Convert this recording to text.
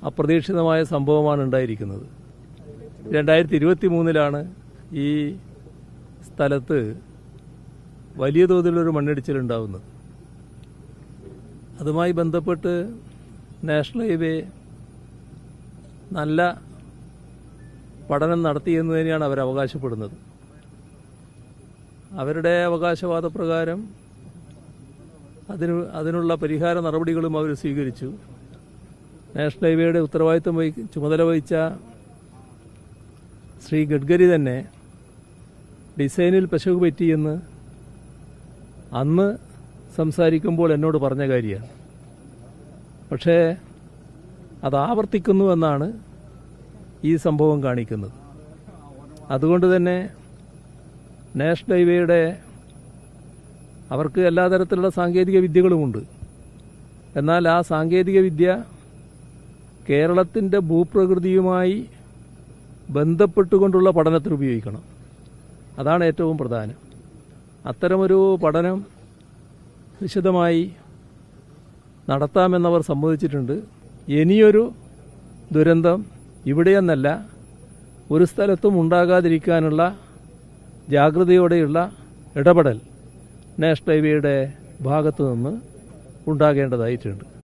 അപ്രതീക്ഷിതമായ സംഭവമാണ് ഉണ്ടായിരിക്കുന്നത്. 2023 ഈ സ്ഥലത്ത് വലിയ തോതിലൊരു മണ്ണിടിച്ചിലുണ്ടാവുന്നത്. അതുമായി ബന്ധപ്പെട്ട് നാഷണൽ ഹൈവേ നല്ല പഠനം നടത്തിയെന്ന് തന്നെയാണ് അവർ അവകാശപ്പെടുന്നത്. അവരുടെ അവകാശവാദപ്രകാരം അതിനുള്ള പരിഹാര നടപടികളും അവർ സ്വീകരിച്ചു. നാഷണൽ ഹൈവേയുടെ ഉത്തരവാദിത്വം ചുമതല വഹിച്ച ശ്രീ ഗഡ്കരി തന്നെ ഡിസൈനിൽ പിശക് പറ്റിയെന്ന് അന്ന് സംസാരിക്കുമ്പോൾ എന്നോട് പറഞ്ഞ കാര്യമാണ്. പക്ഷേ അത് ആവർത്തിക്കുന്നുവെന്നാണ് ഈ സംഭവം കാണിക്കുന്നത്. അതുകൊണ്ട് തന്നെ നാഷണൽ ഹൈവേയുടെ അവർക്ക് എല്ലാ തരത്തിലുള്ള സാങ്കേതിക വിദ്യകളുമുണ്ട്. എന്നാൽ ആ സാങ്കേതിക വിദ്യ കേരളത്തിൻ്റെ ഭൂപ്രകൃതിയുമായി ബന്ധപ്പെട്ടുകൊണ്ടുള്ള പഠനത്തിന് ഉപയോഗിക്കണം. അതാണ് ഏറ്റവും പ്രധാനം. അത്തരമൊരു പഠനം വിശദമായി നടത്താമെന്നവർ സമ്മതിച്ചിട്ടുണ്ട്. ഇനിയൊരു ദുരന്തം ഇവിടെയെന്നല്ല ഒരു സ്ഥലത്തും ഉണ്ടാകാതിരിക്കാനുള്ള ജാഗ്രതയോടെയുള്ള ഇടപെടൽ നാഷണൽ ഹൈവേയുടെ ഭാഗത്തു നിന്ന് ഉണ്ടാകേണ്ടതായിട്ടുണ്ട്.